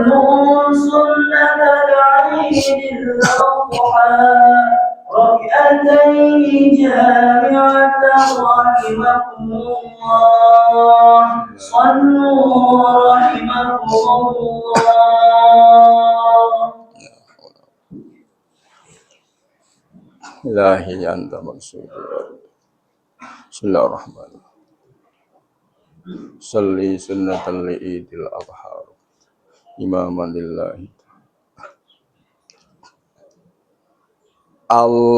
صلوا سنة العيد الأضحى ركعتين جامعة رحمكم الله صلوا رحمكم الله. إلهي أنت مقصود. بسم الله الرحمن الرحيم. صلي سنة العيد الأضحى إماما لله. الله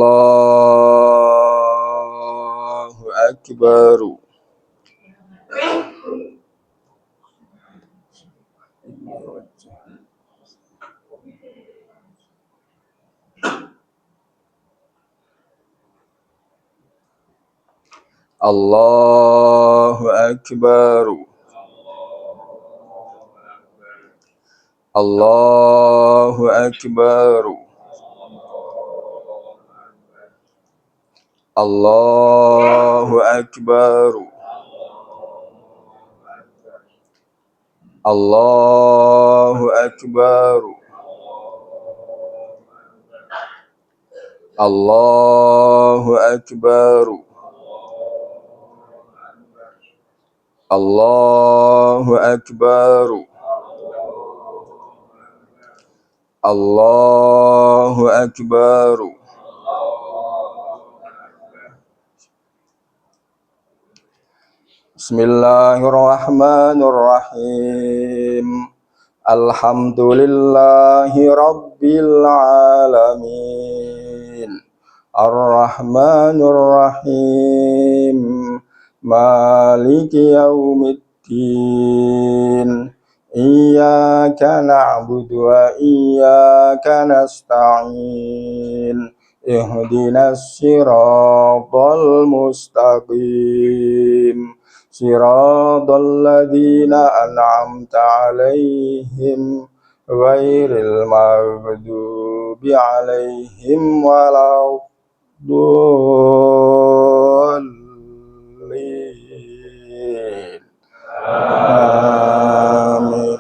أكبر. الله أكبر. الله أكبر. الله أكبر. الله أكبر. الله أكبر. الله أكبر. الله أكبر. بسم الله الرحمن الرحيم. الحمد لله رب العالمين. الرحمن الرحيم. مالك يوم الدين. إياك نعبد وإياك نستعين. اهدنا الصراط المستقيم. صراط الذين أنعمت عليهم غير المغضوب عليهم ولا الضالين. آمين.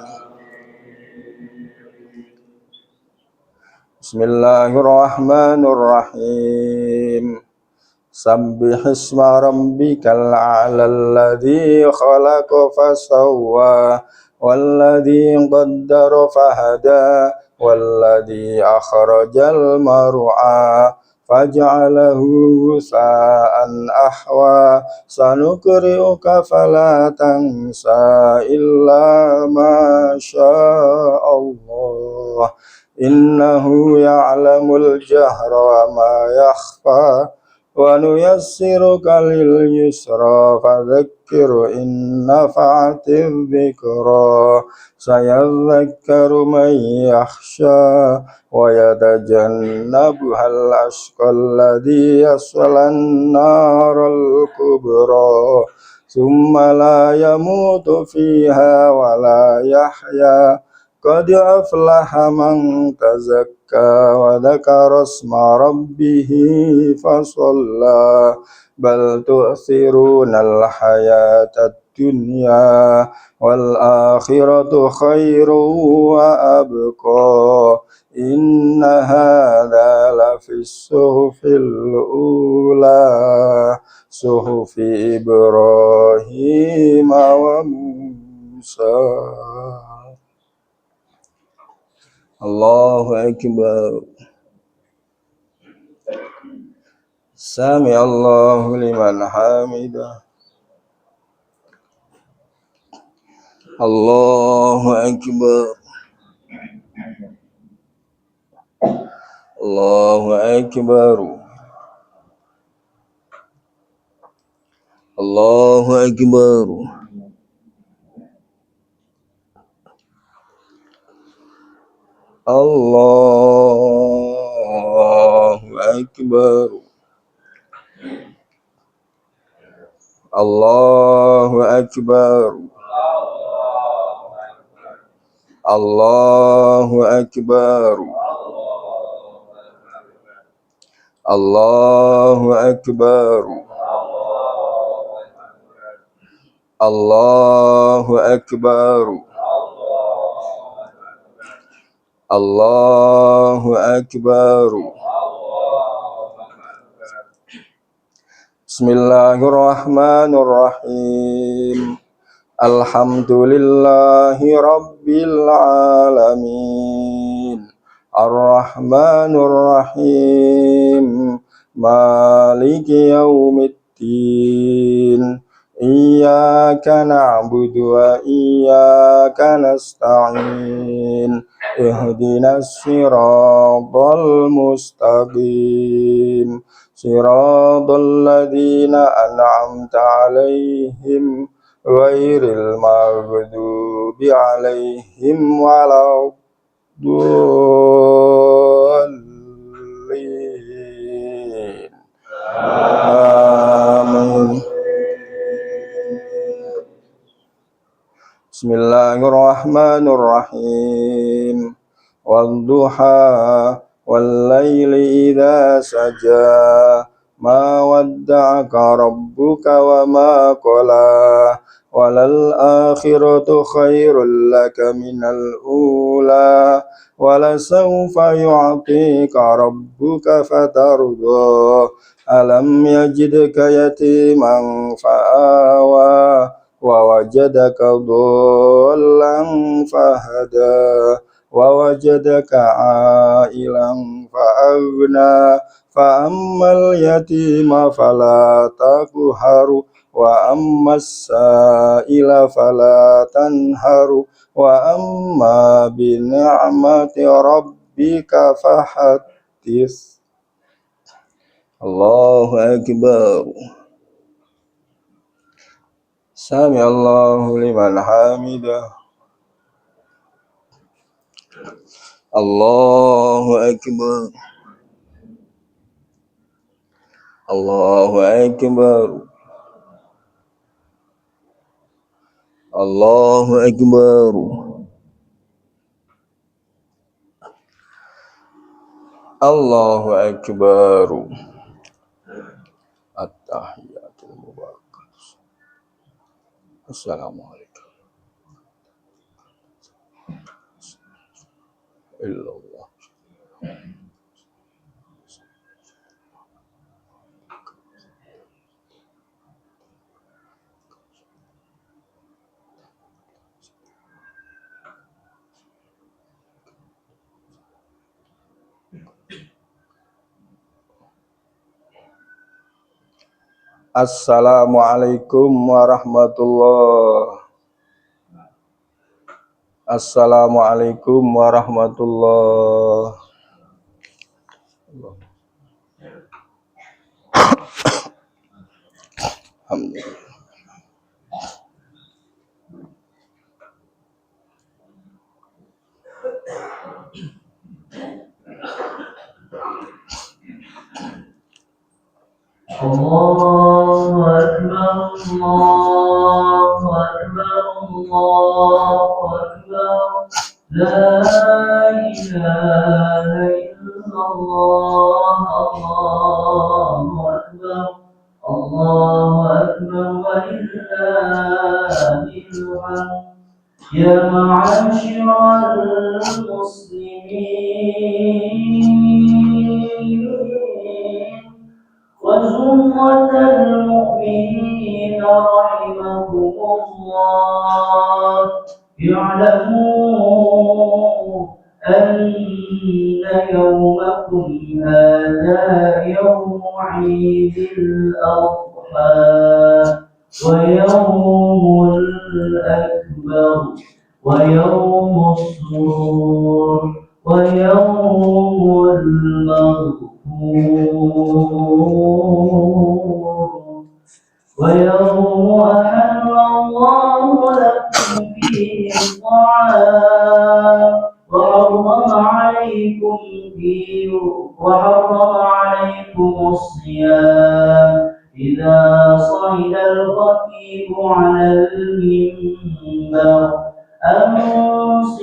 بسم الله الرحمن الرحيم. سبح اسم ربك الأعلى الذي خلق فسوى والذي قدر فهدى والذي أخرج المرعى فجعله غثاء أحوى سنقرئك فلا تنسى إلا ما شاء الله إنه يعلم الجهر وما يخفى ونيسرك لليسرى فذكر إن نفعت الذكرى سيذكر من يخشى ويتجنبها الأشقى الذي يصلى النار الكبرى ثم لا يموت فيها ولا يحيا قد أفلح من تزكى وذكر اسم ربه فصلى بل تؤثرون الحياة الدنيا والآخرة خير وأبقى إن هذا لفي الصحف الأولى صحف إبراهيم وموسى. الله أكبر. سمع الله لمن حمده. الله أكبر. الله أكبر. الله أكبر. الله أكبر. الله أكبر. الله أكبر. الله أكبر. الله أكبر. Allahu Akbar. Bismillahirrahmanirrahim. Alhamdulillahi Rabbil Alamin. Ar-Rahmanir Rahim. Maliki Yaumiddin. Iyyaka na'budu wa iyyaka nasta'in. Ihdinas siratal mustaqim. Siratal ladzina an'amta 'alaihim ghairil maghdubi 'alaihim waladdallin. Amin. Bismillahirrahmanirrahim. Wadduha wal-laili idza saja. Ma wadda'aka rabbuka wa ma qala. Walal akhiratu khairul laka minal ula. Walasawfa yu'tika rabbuka fatarda. Alam yajidka yatiman fa'awa. Wa wajadaka dhallan fahada. Wa wajadaka ailan fa'aghna. Fa ammal yatima fala taqharu. Wa ammas sa'ila fala tanharu. Wa amma bi ni'mati rabbika fahaddits. Allahu Akbar. Sami Allahu liman hamidah. Allahu Akbar. Allahu Akbar. Allahu Akbar. Allahu Akbar. At-tahiyatul mubarakatuh. Assalamualaikum. Illallah. Assalamualaikum warahmatullahi. Assalamualaikum warahmatullahi. Alhamdulillah. Allahu Akbar, Allahu Akbar, Allahu Akbar. La ilaha illallah, Allahu Akbar, Allahu Akbar, walillahil hamd. Ya ma'asyiral muslimin وزمرة المؤمنين رحمكم الله. اعلموا أن يومكم هذا يوم عيد الأضحى ويوم الأكبر ويوم السرور ويوم المغفور ويوم أحل الله لكم فيه الطعام وحرم عليكم الصيام إذا صعد الخطيب على المنبر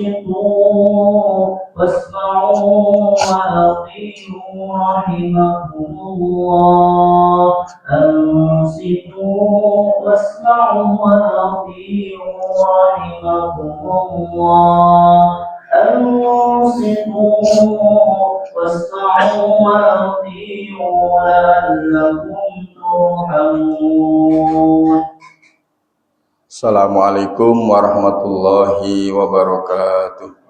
أنصتوا واسمعوا وأطيعوا رحمكم الله. أنصتوا واسمعوا وأطيعوا رحمكم الله. أنصتوا واسمعوا وأطيعوا لعلكم ترحمون. Assalamualaikum warahmatullahi wabarakatuh.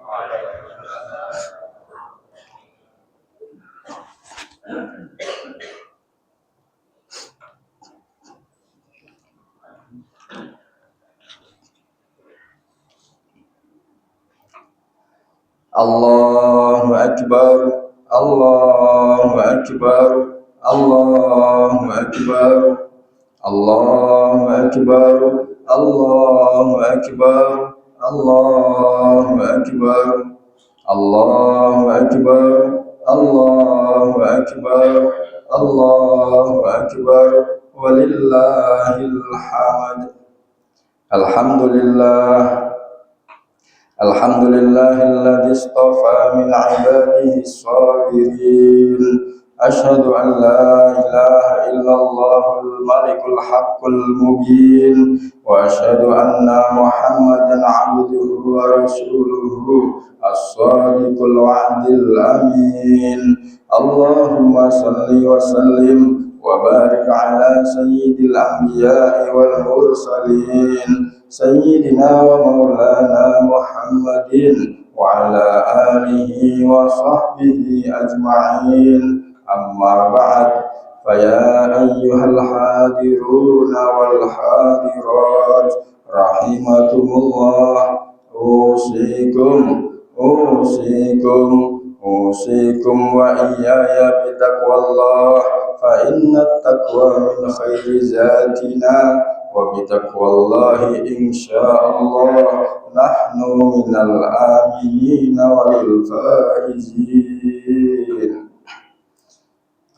Allahu Akbar, Allahu Akbar, Allahu Akbar, Allahu Akbar, Allahu Akbar, Allahu Akbar, Allahu Akbar, Allahu Akbar, Allahu Akbar, walillahil hamd. Alhamdulillah. Alhamdulillahilladzi istafa min ibadihi as-sabirin. Asyhadu an la ilaha illallahul malikul haqqul mubin wa asyhadu anna Muhammadan abduhu wa rasuluhu as-sadiqul wa'dil amin. Allahumma salli wa sallim wa barik ala sayyidil anbiya'i wal mursalin Sayyidina wa maulana Muhammadin wa ala alihi wa sahbihi ajma'in. Amma ba'd, faya ayyuhal hadiruna wal hadirat rahimakumullah, usikum wa iyaya bitaqwallah, fa inna taqwa min khairi zatina wa bitaqwallahi insyaallah nahnu minal aminin wal faizin.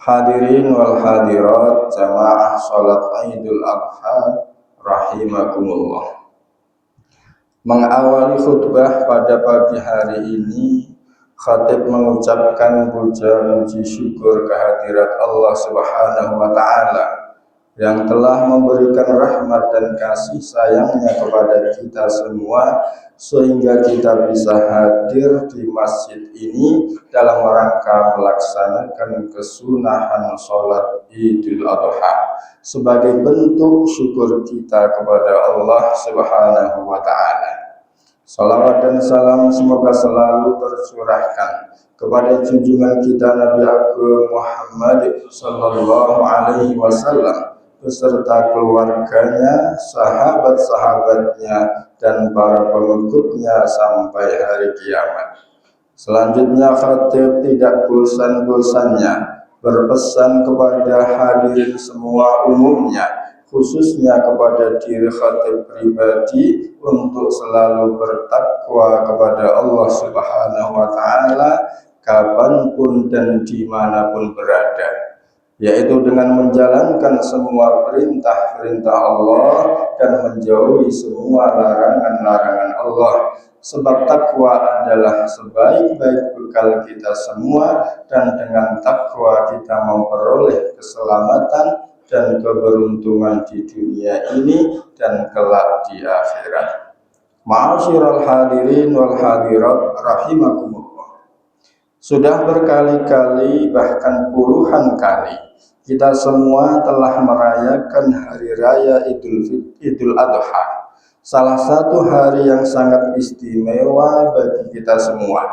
Hadirin wal hadirat jamaah salat Idul Adha rahimakumullah. Mengawali khutbah pada pagi hari ini, khatib mengucapkan puja-puji syukur kehadirat Allah Subhanahu wa taala yang telah memberikan rahmat dan kasih sayangnya kepada kita semua sehingga kita bisa hadir di masjid ini dalam rangka melaksanakan kesunahan sholat Idul Adha sebagai bentuk syukur kita kepada Allah Subhanahu wa taala. Salawat dan salam semoga selalu tercurahkan kepada junjungan kita Nabi Agung Muhammad sallallahu alaihi wasallam beserta keluarganya, sahabat-sahabatnya, dan para pengikutnya sampai hari kiamat. Selanjutnya khatib tidak bosan-bosannya berpesan kepada hadirin semua umumnya, khususnya kepada diri khatib pribadi untuk selalu bertakwa kepada Allah Subhanahu wa taala kapanpun dan dimanapun berada, yaitu dengan menjalankan semua perintah-perintah Allah dan menjauhi semua larangan-larangan Allah. Sebab takwa adalah sebaik-baik bekal kita semua, dan dengan takwa kita memperoleh keselamatan dan keberuntungan di dunia ini dan kelak di akhirat. Ma'asyiral hadirin wal hadirat rahimakumullah. Sudah berkali-kali bahkan puluhan kali kita semua telah merayakan hari raya Idul Adha, salah satu hari yang sangat istimewa bagi kita semua.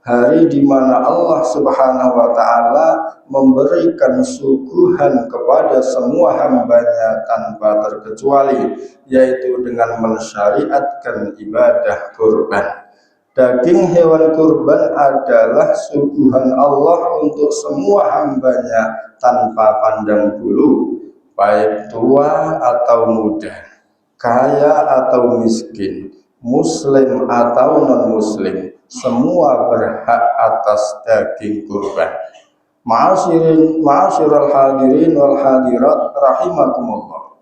Hari di mana Allah Subhanahu wa taala memberikan suguhan kepada semua hambanya tanpa terkecuali, yaitu dengan mensyariatkan ibadah kurban. Daging hewan kurban adalah suguhan Allah untuk semua hambanya tanpa pandang bulu, baik tua atau muda, kaya atau miskin, muslim atau non-muslim, semua berhak atas daging kurban. Ma'asyiral hadirin wal hadirat rahimakumullah.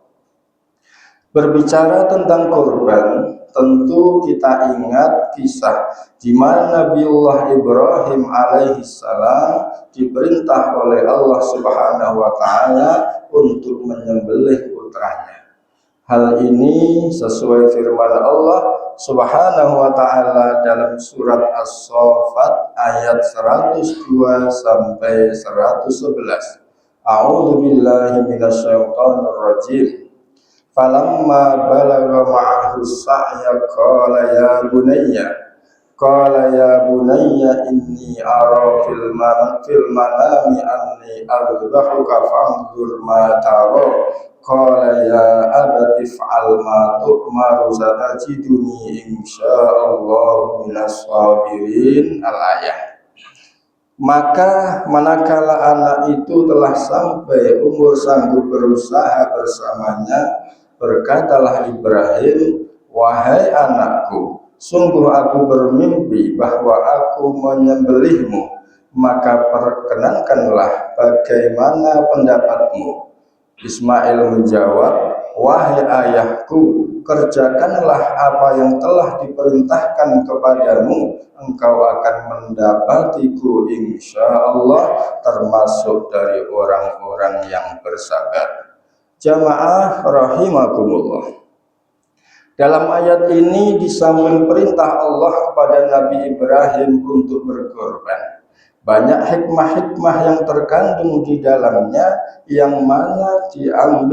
Berbicara tentang kurban, tentu kita ingat kisah di mana Nabiullah Ibrahim alaihissalam diperintah oleh Allah Subhanahu wa taala untuk menyembelih putranya. Hal ini sesuai firman Allah Subhanahu wa taala dalam surat As-Saffat ayat 102 sampai 111. A'udzu billahi minasyaitonir rajim. Falamma balagha ma'ahu as-sa'ya qala ya bunayya inni ara fil manami anni adbahuka fanzur ma tara. Qala ya abati fa'al ma tu'maru satajiduni insyaallah minas sabirin. Al-ayah. Maka manakala anak itu telah sampai umur sanggup berusaha bersamanya, berkatalah Ibrahim, wahai anakku, sungguh aku bermimpi bahwa aku menyembelihmu, maka perkenankanlah bagaimana pendapatmu. Ismail menjawab, wahai ayahku, kerjakanlah apa yang telah diperintahkan kepadamu, engkau akan mendapatiku insyaallah termasuk dari orang-orang yang bersabar. Jamaah rahimakumullah. Dalam ayat ini di samping perintah Allah kepada Nabi Ibrahim untuk berkorban, banyak hikmah-hikmah yang terkandung di dalamnya yang mana dapat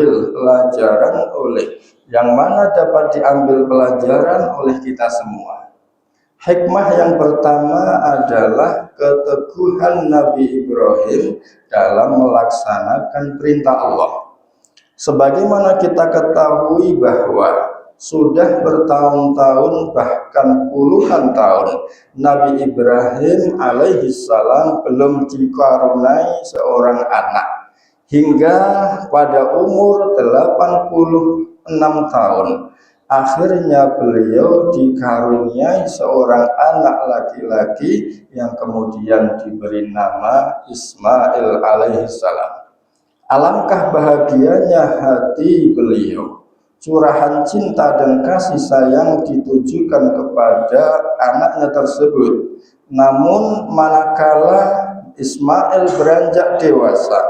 diambil pelajaran oleh kita semua. Hikmah yang pertama adalah keteguhan Nabi Ibrahim dalam melaksanakan perintah Allah. Sebagaimana kita ketahui bahwa sudah bertahun-tahun bahkan puluhan tahun Nabi Ibrahim alaihissalam belum dikaruniai seorang anak, hingga pada umur 86 tahun akhirnya beliau dikaruniai seorang anak laki-laki yang kemudian diberi nama Ismail alaihissalam. Alangkah bahagianya hati beliau. Curahan cinta dan kasih sayang ditujukan kepada anaknya tersebut. Namun manakala Ismail beranjak dewasa,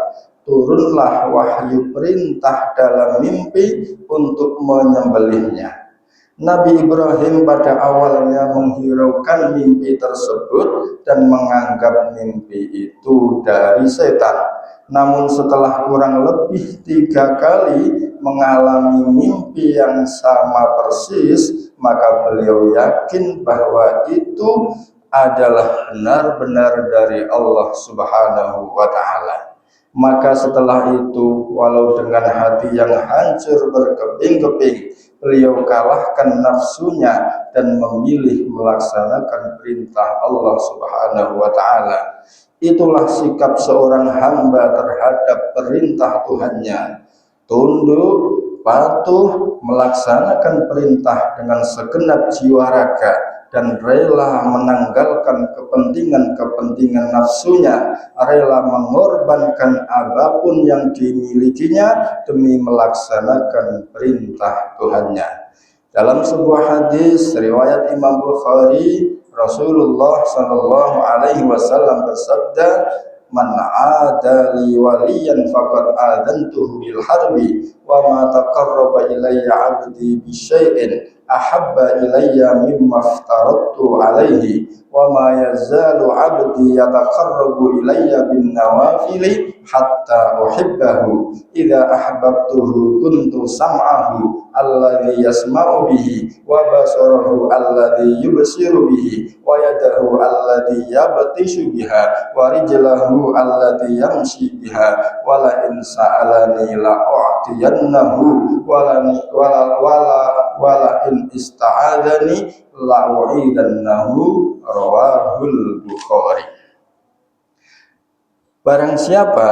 turunlah wahyu perintah dalam mimpi untuk menyembelihnya. Nabi Ibrahim pada awalnya menghiraukan mimpi tersebut dan menganggap mimpi itu dari setan. Namun setelah kurang lebih 3 kali mengalami mimpi yang sama persis, maka beliau yakin bahwa itu adalah benar-benar dari Allah Subhanahu wa ta'ala. Maka setelah itu, walau dengan hati yang hancur berkeping-keping, beliau kalahkan nafsunya dan memilih melaksanakan perintah Allah Subhanahu wa ta'ala. Itulah sikap seorang hamba terhadap perintah Tuhannya. Tunduk, patuh, melaksanakan perintah dengan segenap jiwa raga, dan rela menanggalkan kepentingan-kepentingan nafsunya, rela mengorbankan apapun yang dimilikinya demi melaksanakan perintah Tuhannya. Dalam sebuah hadis riwayat Imam Bukhari, Rasulullah sallallahu alaihi wasallam bersabda, man aada li waliyan faqad adantuhu bil harbi wa ma taqarraba ilayya 'abdi bi syai'in ahabba ilayya mimma aftaradtu alaihi wa ma yazalu 'abdi yataqarrabu ilayya bin nawafili hatta uhibbahu idza ahbabtuhu kuntu sam'ahu alladhi yasma'u bihi wa basarahu alladhi yubsiru bihi wa yadahu alladhi yabtishu biha wa rijlahu alladhi yamshi biha wa la in sa'alani la u'tiyannahu wa la in ista'adani la u'idannahu. Rawahul Bukhari. Barang siapa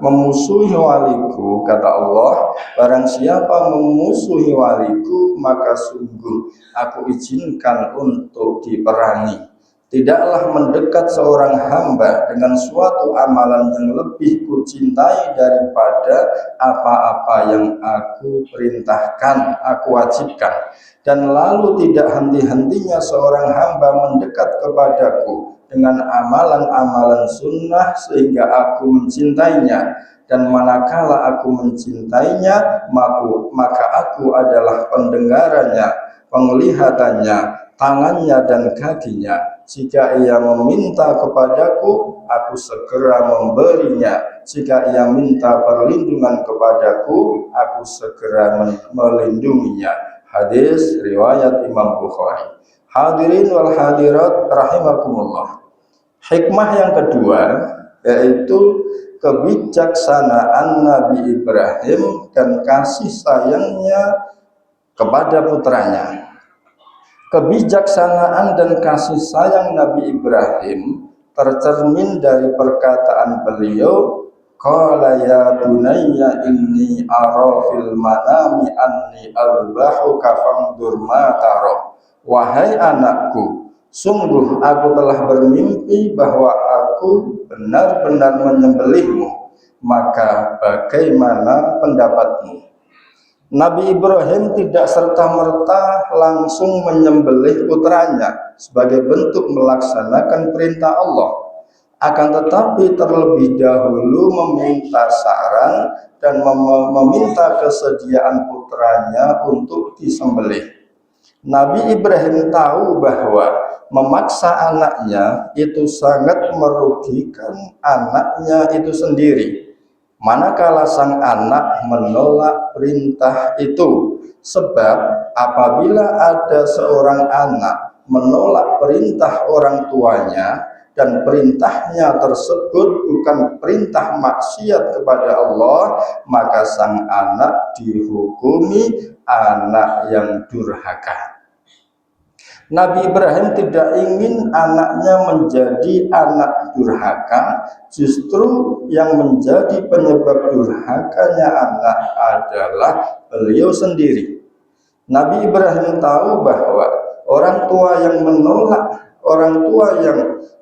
memusuhi waliku, kata Allah, barang siapa memusuhi waliku, maka sungguh aku izinkan untuk diperangi. Tidaklah mendekat seorang hamba dengan suatu amalan yang lebih kucintai daripada apa-apa yang aku perintahkan, aku wajibkan. Dan lalu tidak henti-hentinya seorang hamba mendekat kepadaku dengan amalan-amalan sunnah sehingga aku mencintainya. dan manakala aku mencintainya, maka aku adalah pendengarannya, penglihatannya, tangannya dan kakinya. Jika ia meminta kepadaku, aku segera memberinya. Jika ia minta perlindungan kepadaku, aku segera melindunginya. Hadis riwayat Imam Bukhari. Hadirin wal hadirat rahimakumullah. Hikmah yang kedua yaitu kebijaksanaan Nabi Ibrahim dan kasih sayangnya kepada putranya. Kebijaksanaan dan kasih sayang Nabi Ibrahim tercermin dari perkataan beliau, qala ya bunayya inni ara fil manami anni azbahuka fanzur ma tara. Wahai anakku, sungguh aku telah bermimpi bahwa aku benar-benar menyembelihmu, maka bagaimana pendapatmu? Nabi Ibrahim tidak serta-merta langsung menyembelih putranya sebagai bentuk melaksanakan perintah Allah. Akan tetapi terlebih dahulu meminta saran dan meminta kesediaan putranya untuk disembelih. Nabi Ibrahim tahu bahwa memaksa anaknya itu sangat merugikan anaknya itu sendiri. Manakala sang anak menolak perintah itu, sebab apabila ada seorang anak menolak perintah orang tuanya dan perintahnya tersebut bukan perintah maksiat kepada Allah, maka sang anak dihukumi anak yang durhaka. Nabi Ibrahim tidak ingin anaknya menjadi anak durhaka, justru yang menjadi penyebab durhakanya anak adalah beliau sendiri. Nabi Ibrahim tahu bahwa orang tua yang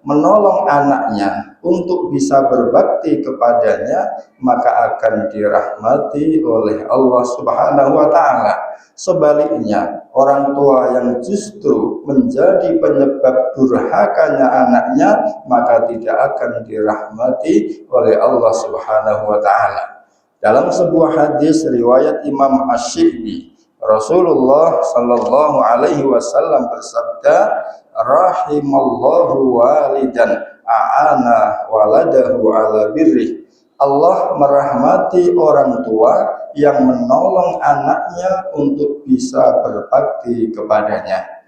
menolong anaknya untuk bisa berbakti kepadanya, maka akan dirahmati oleh Allah Subhanahu wa Ta'ala. Sebaliknya, orang tua yang justru menjadi penyebab durhakanya anaknya, maka tidak akan dirahmati oleh Allah Subhanahu wa Ta'ala. Dalam sebuah hadis riwayat Imam Asy-Syi'bi, Rasulullah sallallahu alaihi wasallam bersabda, rahimallahu walidan a'ana waladahu ala birri. Allah merahmati orang tua yang menolong anaknya untuk bisa berbakti kepadanya.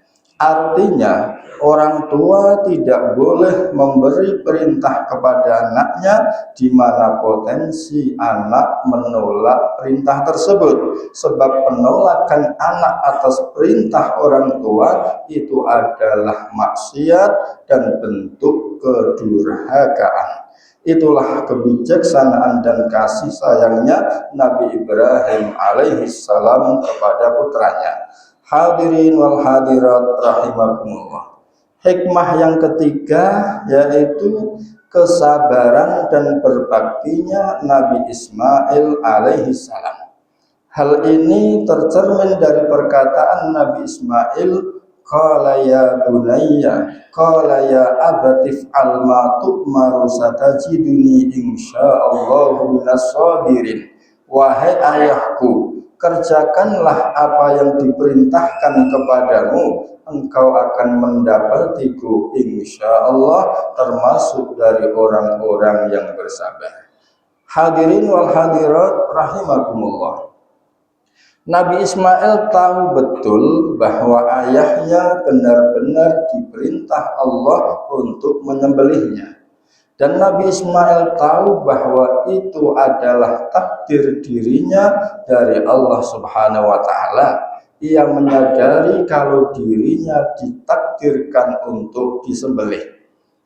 Artinya, orang tua tidak boleh memberi perintah kepada anaknya di mana potensi anak menolak perintah tersebut. Sebab penolakan anak atas perintah orang tua itu adalah maksiat dan bentuk kedurhakaan. Itulah kebijaksanaan dan kasih sayangnya Nabi Ibrahim alaihissalam kepada putranya. Hadirin wal hadirat rahimakumullah. Hikmah yang ketiga yaitu kesabaran dan berbaktinya Nabi Ismail alaihissalam. Hal ini tercermin dari perkataan Nabi Ismail, qala ya bunayya, qala ya abatif alma tu'maru satajiduni insyaallahu minas sabirin. Wahai ayahku, kerjakanlah apa yang diperintahkan kepadamu, engkau akan mendapatiku insyaallah termasuk dari orang-orang yang bersabar. Hadirin wal hadirat rahimakumullah. Nabi Ismail tahu betul bahwa ayahnya benar-benar diperintah Allah untuk menyembelihnya. Dan Nabi Ismail tahu bahwa itu adalah takdir dirinya dari Allah Subhanahu wa Ta'ala. Ia menyadari kalau dirinya ditakdirkan untuk disembelih.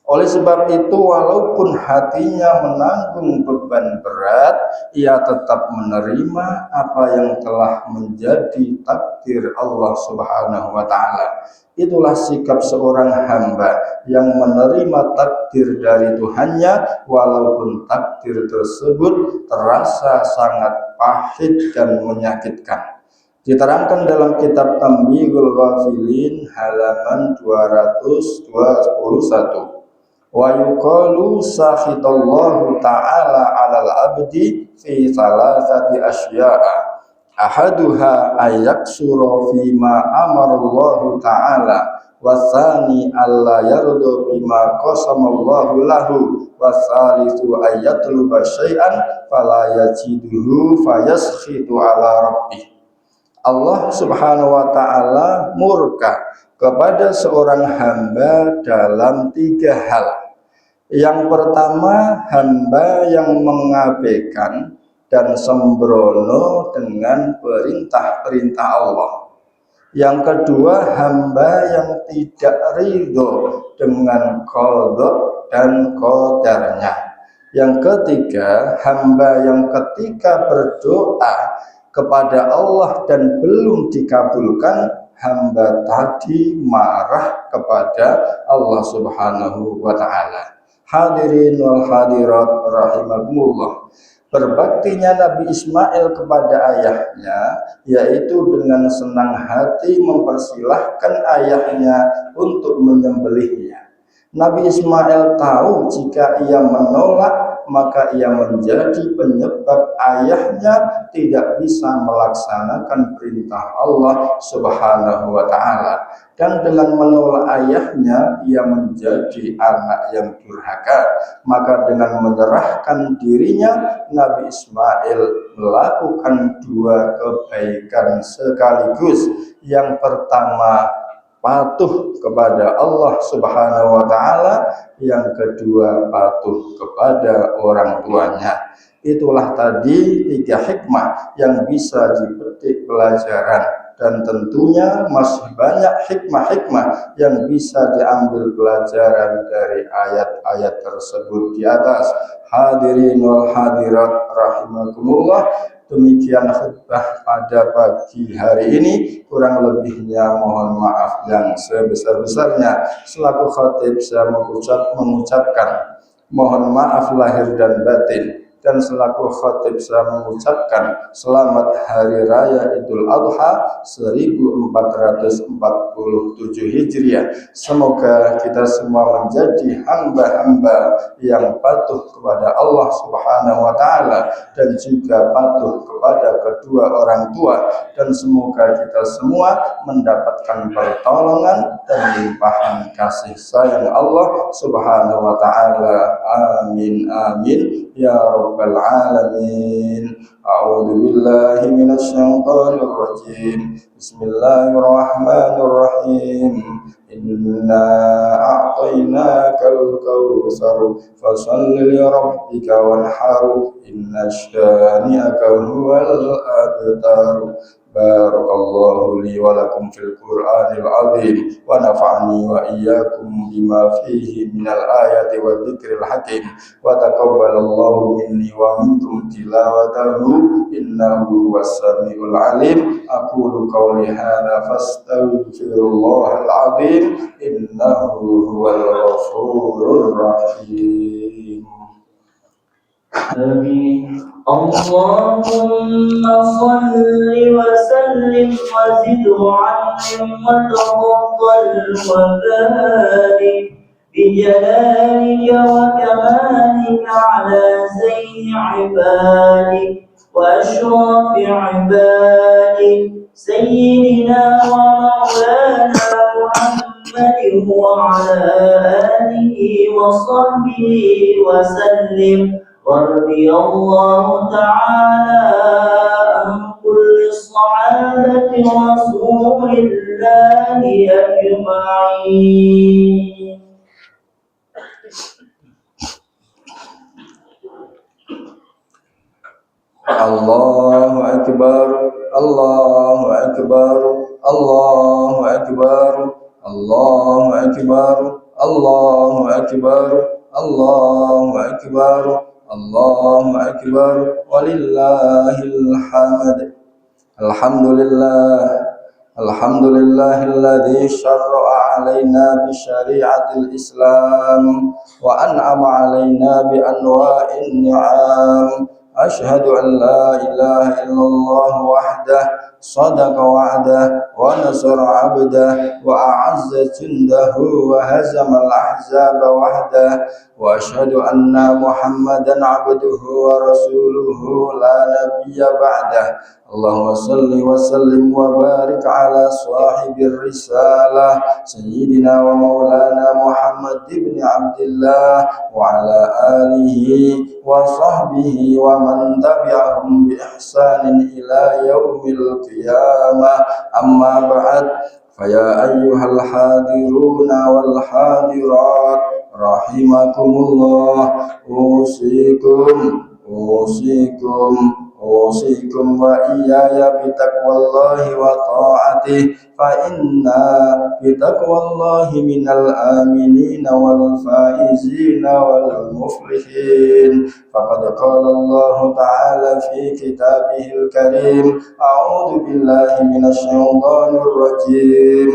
Oleh sebab itu, walaupun hatinya menanggung beban berat, ia tetap menerima apa yang telah menjadi takdir Allah Subhanahu wa Ta'ala. Itulah sikap seorang hamba yang menerima takdir dari Tuhannya, walaupun takdir tersebut terasa sangat pahit dan menyakitkan. Diterangkan dalam kitab Tanbihul Ghafilin halaman 221. Wa yuqalu sakhitallahu ta'ala 'alal 'abdi fi thalathati asya'a. Ahaduha ayaksura fima amarallahu ta'ala, wasani alla yardu bima qasamallahu lahu, wasalisu ayatluba syai'an fala yajiduhu fayaskhitu ala rabbih. Allah subhanahu wa ta'ala murka kepada seorang hamba dalam 3 hal. Yang pertama, hamba yang mengabaikan dan sembrono dengan perintah-perintah Allah. Yang kedua, hamba yang tidak ridho dengan qada dan qadarnya. Yang ketiga, hamba yang ketika berdoa kepada Allah dan belum dikabulkan, hamba tadi marah kepada Allah subhanahu wa ta'ala. Hadirin wal hadirat rahimakumullah. Berbaktinya Nabi Ismail kepada ayahnya, yaitu dengan senang hati mempersilahkan ayahnya untuk menyembelihnya. Nabi Ismail tahu jika ia menolak, maka ia menjadi penyebab ayahnya tidak bisa melaksanakan perintah Allah subhanahu wa ta'ala. Dan dengan menolak ayahnya, ia menjadi anak yang durhaka. Maka dengan menyerahkan dirinya, Nabi Ismail melakukan 2 kebaikan sekaligus. Yang pertama, patuh kepada Allah subhanahu wa ta'ala. Yang kedua, patuh kepada orang tuanya. Itulah tadi 3 hikmah yang bisa dipetik pelajaran. Dan tentunya masih banyak hikmah-hikmah yang bisa diambil pelajaran dari ayat-ayat tersebut di atas. Hadirin wal hadirat rahimakumullah. Demikian khutbah pada pagi hari ini. Kurang lebihnya mohon maaf yang sebesar-besarnya. Selaku khatib saya mengucapkan mohon maaf lahir dan batin. Dan selaku khatib saya mengucapkan selamat Hari Raya Idul Adha 1447 Hijriah. Semoga kita semua menjadi hamba-hamba yang patuh kepada Allah subhanahu wa ta'ala dan juga patuh kepada kedua orang tua. Dan semoga kita semua mendapatkan pertolongan dan limpahan kasih sayang Allah subhanahu wa ta'ala. Amin amin ya rabbal alamin. A'udzu billahi minasy syaithanir rajim. Bismillahirrahmanirrahim. Inna a'tainakal kautsar fashalli li rabbika wanhar. Inna syani'aka huwal abtar. Barakallahu li wa lakum fil Qur'anil azim wa nafa'ani wa iyyakum bima fihi minal ayati wa dzikril hakim wa taqabbalallahu minni wa minkum tilawatahu innahu huwas samiul alim. Aqulu qawli hadza fastaghfirullahal azim innahu huwal ghafurur rahim. Amin. Allahumma salli wa sallim wa zid wa 'allim wa tafaddal wa barik bi jalalika wa kamalika 'ala zaini 'ibadik wa ashrafi 'ibadik sayyidina wa maulana Muhammadin wa 'ala alihi wa sahbihi wa sallim. ورضي الله تعالى عن كل الصحابة رسول الله أجمعين. Allahu akbar, Allahu akbar, Allahu akbar, Allahu akbar, Allahu akbar, Allahu akbar. Allahu akbar walillahil hamd. Alhamdulillahilladzi syarra'a 'alaina bi syari'atil Islam wa an'ama 'alaina bi anwa'in ni'am. Asyhadu an la ilaha illallah wahdah صدق وعده ونصر عبده وأعز جنده وهزم الأحزاب وحده وأشهد أن محمدا عبده ورسوله لا نبي بعده اللهم صل وسلم وبارك على صاحب الرسالة سيدنا ومولانا محمد بن عبد الله وعلى آله وصحبه ومن تبعهم بإحسان إلى يوم القيامة أما بعد فيا أيها الحاضرون والحاضرات رحمكم الله أوصيكم وإياي بتقوى الله وطاعته فإن بتقوى الله من الآمنين والفائزين والمفلحين فقد قال الله تعالى في كتابه الكريم أعوذ بالله من الشيطان الرجيم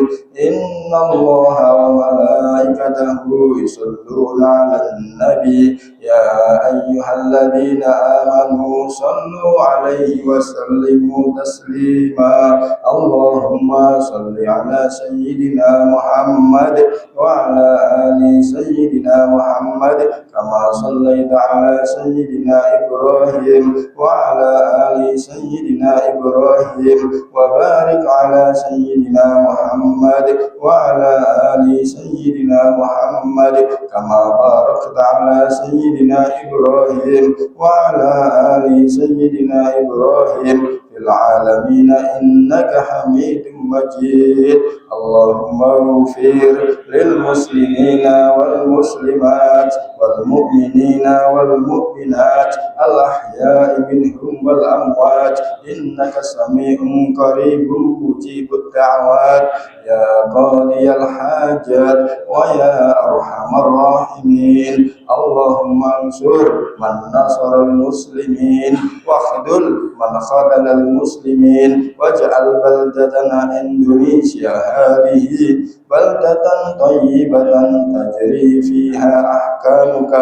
إن الله وملائكته يصلون على النبي يا أيها الذين آمنوا صلوا عليه وسلموا تسليما اللهم صل على سيدنا محمد وعلى آل سيدنا محمد كما صليت على سيدنا إبراهيم وعلى آل سيدنا إبراهيم وبارك على سيدنا محمد وعلى آل سيدنا محمد كما باركت على سيدنا إبراهيم وعلى آل سيدنا إبراهيم في العالمين إنك حميد مجيد اللهم اغفر للمسلمين والمسلمات والمؤمنين والمؤمنات الأحياء منهم والأموات إنك سميع قريب مجيب الدعوات يا قاضي الحاجات ويا أرحم الراحمين اللهم انصر من نصر المسلمين واخذل من خذل المسلمين واجعل بلدتنا إندونيسيا هذه بلدة طيبة تجري فيها أحكامك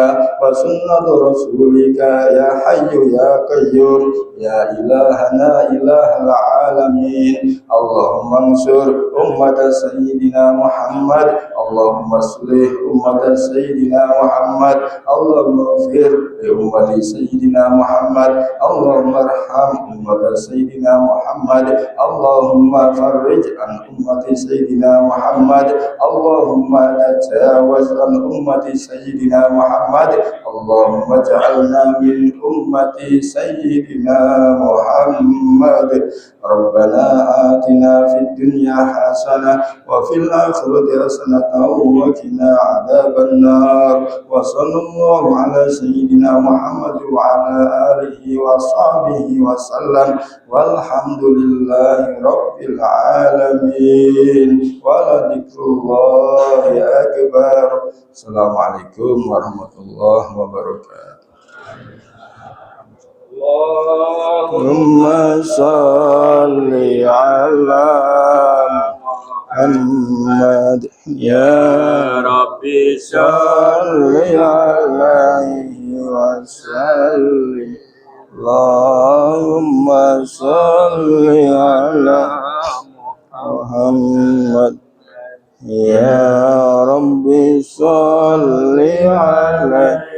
وسنة رسولك يا حي يا قيوم يا إلهنا إله العالمين اللهم انصر أمة سيدنا محمد اللهم اصلح أمة سيدنا محمد اللهم اغفر لأمة سيدنا محمد اللهم ارحم أمة سيدنا محمد اللهم فرج عن أمة سيدنا محمد اللهم تجاوز عن أمة سيدنا محمد اللهم اجعلنا من أمة سيدنا محمد ربنا آتنا في الدنيا حسنة وفي الآخرة حسنة وقنا عذاب النار وصلى الله على سيدنا محمد وعلى آله وصحبه وسلم والحمد لله رب العالمين ولذكر الله أكبر السلام عليكم ورحمة الله وبركاته اللهم صل على محمد يا ربي صل عليه وسلم اللهم صل على محمد يا ربي صل عليه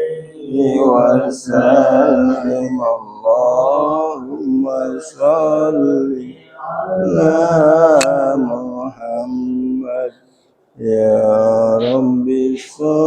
وسلم اللهم صل على محمد يا ربي صل